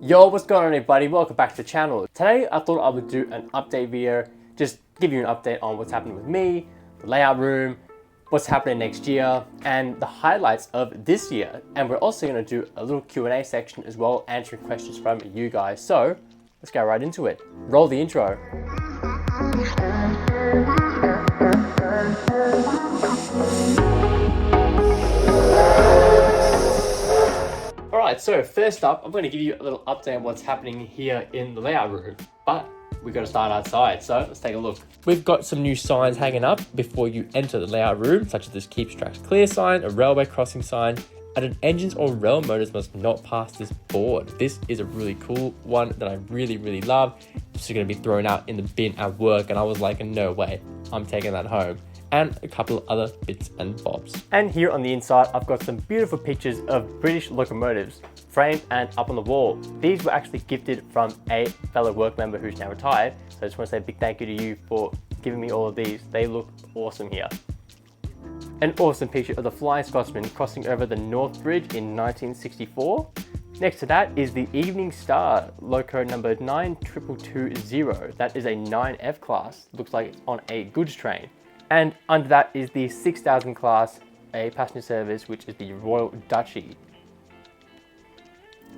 Yo, what's going on everybody? Welcome back to the channel. Today I thought I would do an update video, just give you an update on what's happening with me, the layout room, what's happening next year, and the highlights of this year. And we're also going to do a little Q&A section as well, answering questions from you guys. So let's get right into it. Roll the intro. Alright, so first up, I'm going to give you a little update on what's happening here in the layout room, but we've got to start outside, so let's take a look. We've got some new signs hanging up before you enter the layout room, such as this Keeps Tracks Clear sign, a railway crossing sign, and engines or rail motors must not pass this board. This is a really cool one that I really love. This is going to be thrown out in the bin at work, and I was like, no way, I'm taking that home. And a couple of other bits and bobs. And here on the inside, I've got some beautiful pictures of British locomotives framed and up on the wall. These were actually gifted from a fellow work member who's now retired. So I just want to say a big thank you to you for giving me all of these. They look awesome here. An awesome picture of the Flying Scotsman crossing over the North Bridge in 1964. Next to that is the Evening Star, loco number 9220. That is a 9F class. Looks like it's on a goods train. And under that is the 6000 class, a passenger service, which is the Royal Duchy.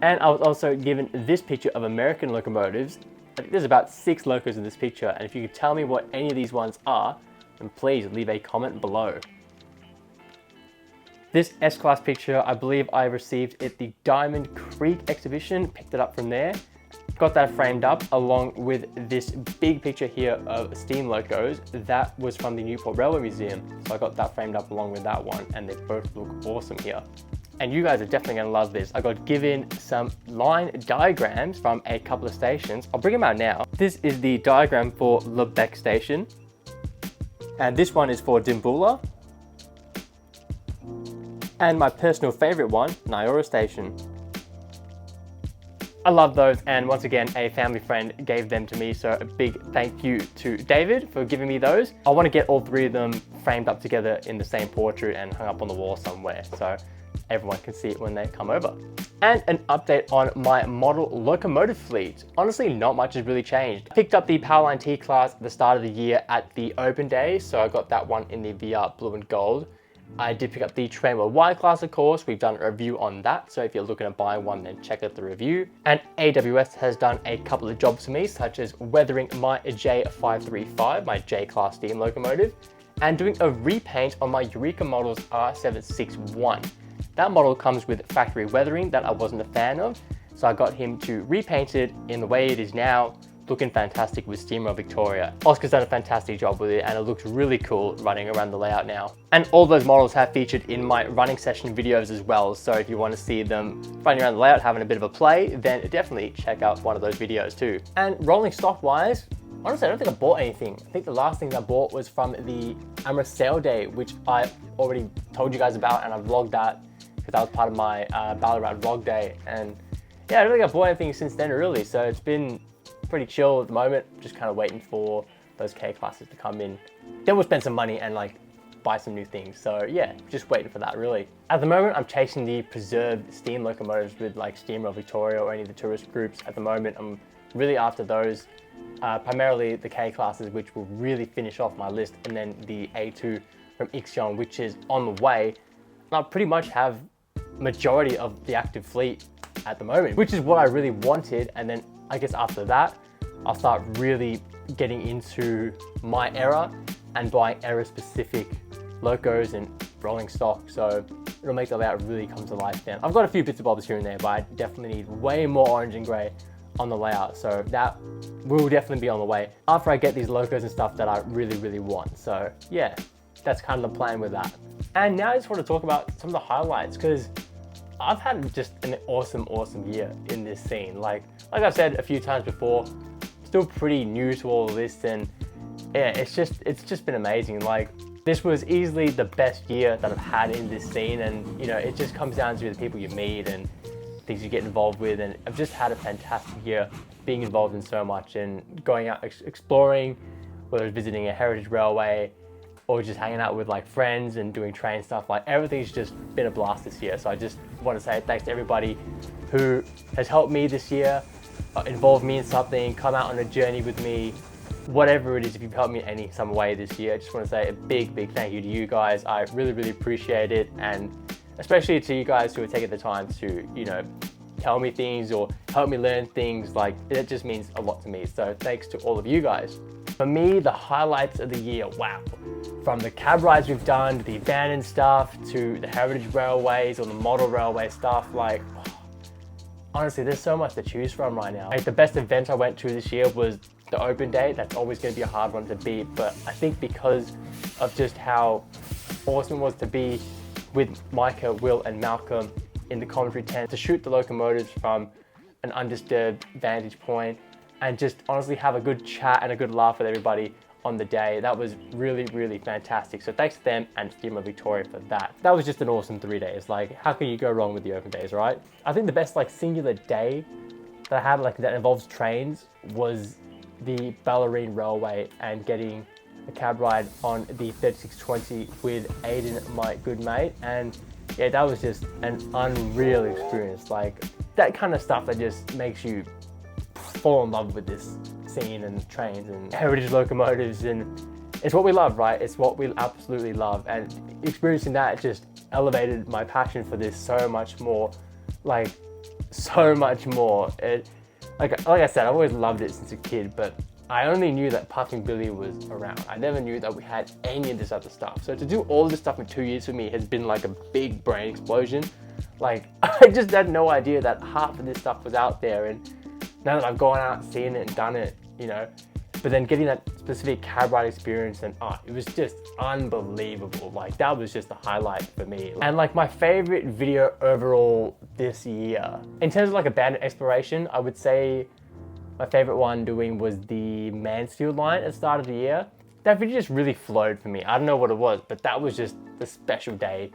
And I was also given this picture of American locomotives. I think there's about 6 locos in this picture, and if you could tell me what any of these ones are, then please leave a comment below. This S-Class picture, I believe I received at the Diamond Creek exhibition, picked it up from there. Got that framed up along with this big picture here of steam locos. That was from the Newport Railway Museum. So I got that framed up along with that one, and they both look awesome here. And you guys are definitely gonna love this. I got given some line diagrams from a couple of stations. I'll bring them out now. This is the diagram for Lebec Station. And this one is for Dimboola. And my personal favorite one, Nyora Station. I love those, and once again, a family friend gave them to me, so a big thank you to David for giving me those. I want to get all 3 of them framed up together in the same portrait and hung up on the wall somewhere, so everyone can see it when they come over. And an update on my model locomotive fleet. Honestly, not much has really changed. I picked up the Powerline T class at the start of the year at the open day, so I got that one in the VR blue and gold. I did pick up the Trainwheel Y class, of course. We've done a review on that, so if you're looking to buy one, then check out the review. And AWS has done a couple of jobs for me, such as weathering my J535, my J-class steam locomotive, and doing a repaint on my Eureka Models R761. That model comes with factory weathering that I wasn't a fan of, so I got him to repaint it in the way it is now, looking fantastic with Steamroll Victoria. Oscar's done a fantastic job with it, and it looks really cool running around the layout now. And all those models have featured in my running session videos as well, so if you want to see them running around the layout having a bit of a play, then definitely check out one of those videos too. And rolling stock wise, honestly I don't think I bought anything. I think the last thing I bought was from the Amherst Sale Day, which I already told you guys about, and I vlogged that because that was part of my Ballarat vlog day. And yeah, I don't think I bought anything since then really, so it's been pretty chill at the moment, just kind of waiting for those K classes to come in. Then we'll spend some money and like buy some new things. So yeah, just waiting for that really. At the moment, I'm chasing the preserved steam locomotives with like Steamroll Victoria or any of the tourist groups. At the moment, I'm really after those, primarily the K classes, which will really finish off my list, and then the A2 from Ixion, which is on the way. And I pretty much have majority of the active fleet at the moment, which is what I really wanted. And then I guess after that, I'll start really getting into my era and buying era specific locos and rolling stock. So it'll make the layout really come to life then. I've got a few bits and bobs here and there, but I definitely need way more orange and gray on the layout. So that will definitely be on the way after I get these locos and stuff that I really want. So yeah, that's kind of the plan with that. And now I just want to talk about some of the highlights, because I've had just an awesome year in this scene. Like I've said a few times before, still pretty new to all of this, and yeah, it's just been amazing. Like this was easily the best year that I've had in this scene, and you know, it just comes down to the people you meet and things you get involved with, and I've just had a fantastic year being involved in so much and going out exploring, whether it's visiting a heritage railway or just hanging out with like friends and doing train stuff. Like everything's just been a blast this year. So I just want to say thanks to everybody who has helped me this year, involved me in something, come out on a journey with me, whatever it is. If you've helped me in any some way this year, I just want to say a big thank you to you guys. I really appreciate it, and especially to you guys who are taking the time to, you know, tell me things or help me learn things. Like, it just means a lot to me. So thanks to all of you guys. For me, the highlights of the year, wow. From the cab rides we've done, to the abandoned stuff, to the heritage railways or the model railway stuff, like, honestly, there's so much to choose from right now. Like, the best event I went to this year was the open day. That's always going to be a hard one to beat, but I think because of just how awesome it was to be with Micah, Will and Malcolm in the commentary tent, to shoot the locomotives from an undisturbed vantage point and just honestly have a good chat and a good laugh with everybody on the day. That was really fantastic. So thanks to them and Steamer Victoria for that. That was just an awesome 3 days. Like, how can you go wrong with the open days, right? I think the best like singular day that I had like that involves trains was the Ballerine Railway and getting a cab ride on the 3620 with Aiden, my good mate. And yeah, that was just an unreal experience. Like, that kind of stuff that just makes you fall in love with this scene and trains and heritage locomotives, and it's what we love, right? It's what we absolutely love, and experiencing that just elevated my passion for this so much more. Like, so much more. Like I said, I've always loved it since a kid, but I only knew that Puffing Billy was around. I never knew that we had any of this other stuff. So to do all this stuff in 2 years for me has been like a big brain explosion. Like, I just had no idea that half of this stuff was out there, and now that I've gone out, seen it and done it, you know, but then getting that specific cab ride experience, and it was just unbelievable. Like, that was just the highlight for me. And like, my favorite video overall this year, in terms of like abandoned exploration, I would say my favorite one doing was the Mansfield line at the start of the year. That video just really flowed for me. I don't know what it was, but that was just the special day.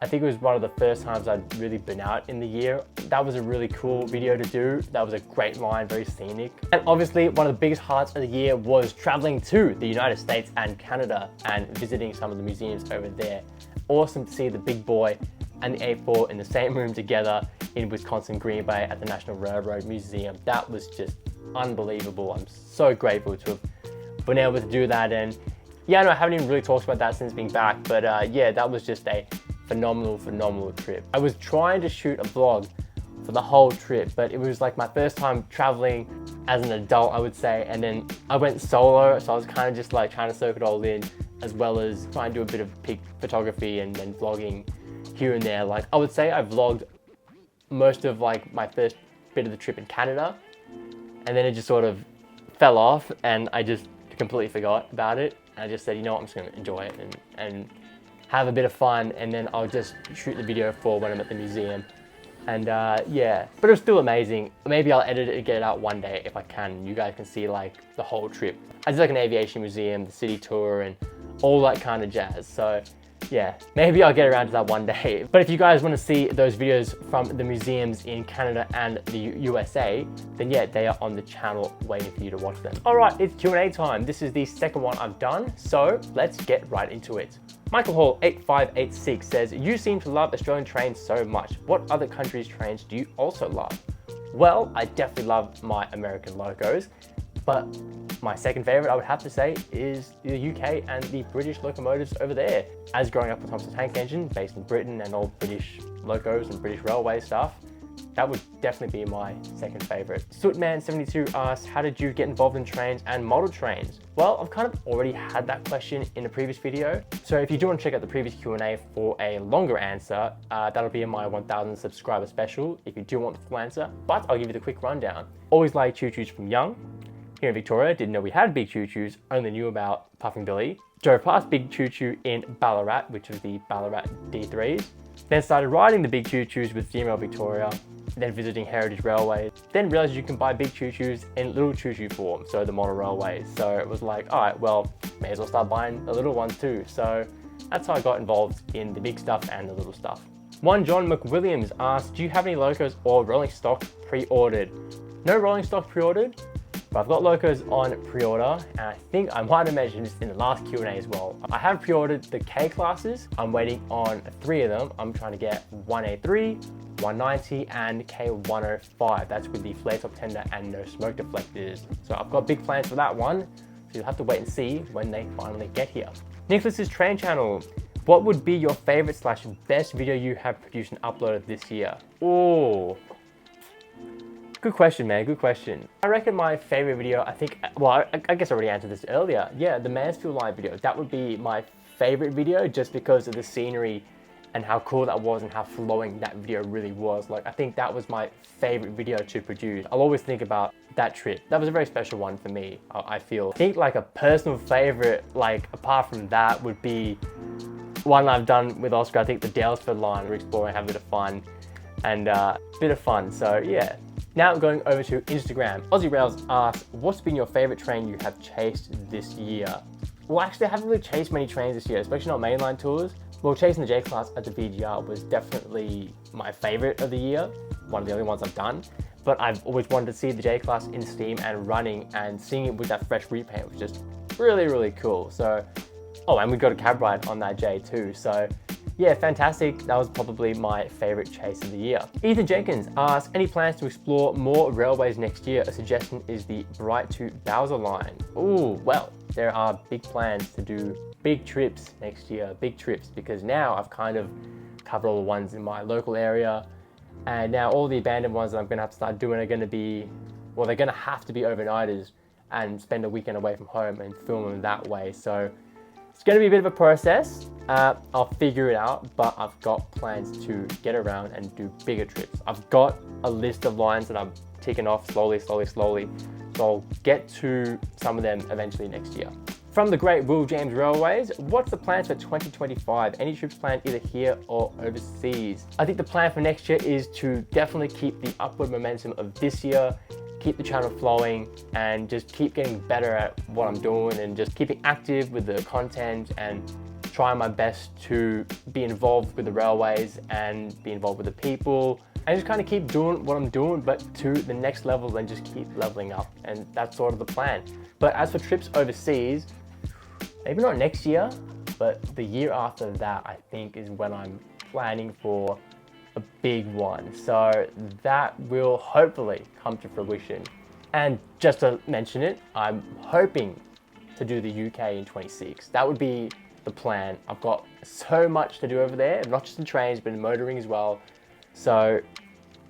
I think it was one of the first times I'd really been out in the year. That was a really cool video to do. That was a great line, very scenic. And obviously, one of the biggest highlights of the year was traveling to the United States and Canada and visiting some of the museums over there. Awesome to see the big boy and the A4 in the same room together in Wisconsin Green Bay at the National Railroad Museum. That was just unbelievable. I'm so grateful to have been able to do that. And yeah, no, I haven't even really talked about that since being back, but yeah, that was just a phenomenal trip. I was trying to shoot a vlog for the whole trip, but it was like my first time traveling as an adult, I would say, and then I went solo, so I was kind of just like trying to soak it all in, as well as try and do a bit of peak photography and then vlogging here and there. Like, I would say I vlogged most of like my first bit of the trip in Canada, and then it just sort of fell off and I just completely forgot about it. And I just said, you know what, I'm just gonna enjoy it and have a bit of fun, and then I'll just shoot the video for when I'm at the museum. And yeah, but it was still amazing. Maybe I'll edit it and get it out one day if I can. You guys can see like the whole trip. I did like an aviation museum, the city tour, and all that kind of jazz. So yeah, maybe I'll get around to that one day. But if you guys want to see those videos from the museums in Canada and the USA, then yeah, they are on the channel waiting for you to watch them. All right, it's Q&A time. This is the second one I've done, so let's get right into it. Michael Hall 8586 says, you seem to love Australian trains so much. What other countries' trains do you also love? Well, I definitely love my American locos, but my second favorite, I would have to say, is the UK and the British locomotives over there. As growing up with Thompson Tank Engine, based in Britain, and all British locos and British railway stuff, that would definitely be my second favorite. Sootman72 asks, how did you get involved in trains and model trains? Well, I've kind of already had that question in a previous video. So if you do want to check out the previous Q&A for a longer answer, that'll be in my 1000 subscriber special if you do want the full answer, but I'll give you the quick rundown. Always liked choo-choos from young. Here in Victoria, didn't know we had big choo-choos, only knew about Puffing Billy. Drove past big choo-choo in Ballarat, which was the Ballarat D3s. Then started riding the big choo-choos with Steamer Victoria, then visiting heritage railways. Then realized you can buy big choo-choos in little choo-choo form, so the model railways. So it was like, all right, well, may as well start buying the little ones too. So that's how I got involved in the big stuff and the little stuff. One John McWilliams asked, do you have any locos or rolling stock pre-ordered? No rolling stock pre-ordered, but I've got locos on pre-order, and I think I might have mentioned this in the last Q&A as well. I have pre-ordered the K classes. I'm waiting on 3 of them. I'm trying to get 1A3, K190 and K105. That's with the flare top tender and no smoke deflectors. So I've got big plans for that one. So you'll have to wait and see when they finally get here. Nicholas's train channel. What would be your favorite / best video you have produced and uploaded this year? Oh, good question, man, good question. I reckon my favorite video, I guess I already answered this earlier. Yeah, the Mansfield line video. That would be my favorite video just because of the scenery and how cool that was and how flowing that video really was. Like, I think that was my favorite video to produce. I'll always think about that trip. That was a very special one for me, I feel. I think like a personal favorite, like apart from that, would be one I've done with Oscar. I think the Dalesford line, we're exploring, having a bit of fun and so yeah. Now going over to Instagram. Aussie Rails asks, what's been your favorite train you have chased this year? Well, actually I haven't really chased many trains this year, especially not mainline tours. Well, chasing the J-Class at the VGR was definitely my favorite of the year, one of the only ones I've done. But I've always wanted to see the J-Class in steam and running, and seeing it with that fresh repaint was just really, really cool. So, oh, and we got a cab ride on that J too. So yeah, fantastic. That was probably my favorite chase of the year. Ethan Jenkins asks, any plans to explore more railways next year? A suggestion is the Bright to Bowser line. Ooh, well, there are big plans to do big trips next year, because now I've kind of covered all the ones in my local area, and now all the abandoned ones that I'm gonna have to start doing are gonna be, well, they're gonna have to be overnighters and spend a weekend away from home and film them that way. So it's gonna be a bit of a process. I'll figure it out, but I've got plans to get around and do bigger trips. I've got a list of lines that I'm ticking off slowly. So I'll get to some of them eventually next year. From the great Will James Railways, what's the plans for 2025? Any trips planned either here or overseas? I think the plan for next year is to definitely keep the upward momentum of this year, keep the channel flowing, and just keep getting better at what I'm doing, and just keeping active with the content and trying my best to be involved with the railways and be involved with the people, and just kind of keep doing what I'm doing, but to the next level, and just keep leveling up. And that's sort of the plan. But as for trips overseas, maybe not next year, but the year after that, I think, is when I'm planning for a big one. So that will hopefully come to fruition. And just to mention it, I'm hoping to do the UK in 26. That would be the plan. I've got so much to do over there, not just in trains, but in motoring as well. So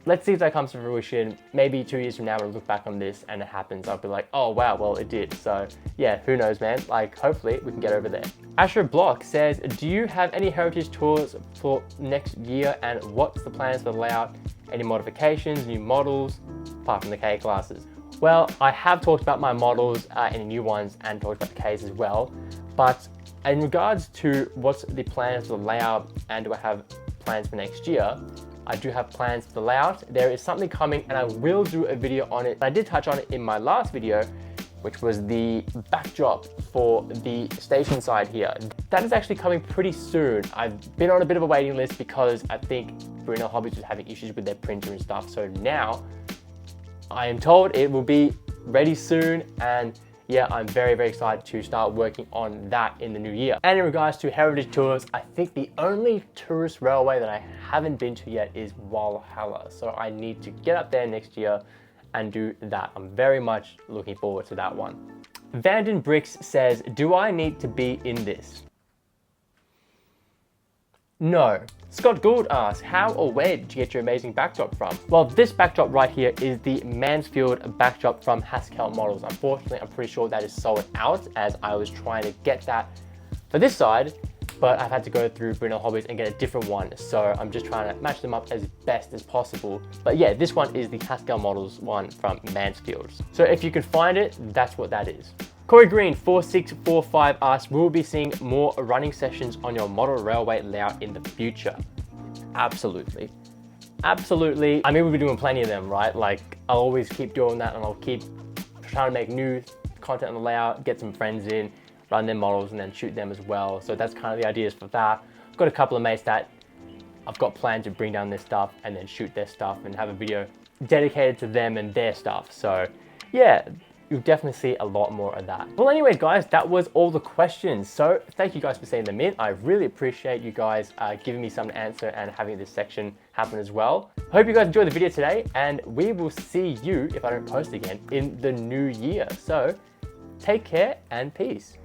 let's see if that comes to fruition. Maybe 2 years from now, we'll look back on this and it happens. I'll be like, oh wow, well it did. So yeah, who knows, man? Like, hopefully we can get over there. Asher Block says, do you have any heritage tours for next year, and what's the plans for the layout? Any modifications, new models, apart from the K classes? Well, I have talked about my models, any new ones, and talked about the Ks as well. But in regards to what's the plans for the layout and do I have plans for next year, I do have plans for the layout. There is something coming and I will do a video on it. I did touch on it in my last video, which was the backdrop for the station side here. That is actually coming pretty soon. I've been on a bit of a waiting list because I think Bruno Hobbies was having issues with their printer and stuff. So now I am told it will be ready soon, and yeah, I'm very, very excited to start working on that in the new year. And in regards to heritage tours, I think the only tourist railway that I haven't been to yet is Walhalla. So I need to get up there next year and do that. I'm very much looking forward to that one. Vanden Bricks says, do I need to be in this? No. Scott Gould asks, how or where did you get your amazing backdrop from? Well, this backdrop right here is the Mansfield backdrop from Haskell Models. Unfortunately, I'm pretty sure that is sold out, as I was trying to get that for this side, but I've had to go through Bruno Hobbies and get a different one. So I'm just trying to match them up as best as possible. But yeah, this one is the Haskell Models one from Mansfield. So if you can find it, that's what that is. Corey Green 4645 asks, will we be seeing more running sessions on your model railway layout in the future? Absolutely. Absolutely. I mean, we'll be doing plenty of them, right? Like, I'll always keep doing that, and I'll keep trying to make new content on the layout, get some friends in, run their models, and then shoot them as well. So that's kind of the ideas for that. I've got a couple of mates that I've got planned to bring down their stuff and then shoot their stuff and have a video dedicated to them and their stuff. So yeah, you'll definitely see a lot more of that. Well, anyway, guys, that was all the questions. So thank you guys for sending them in. I really appreciate you guys giving me some to answer and having this section happen as well. I hope you guys enjoyed the video today, and we will see you, if I don't post again, in the new year. So take care and peace.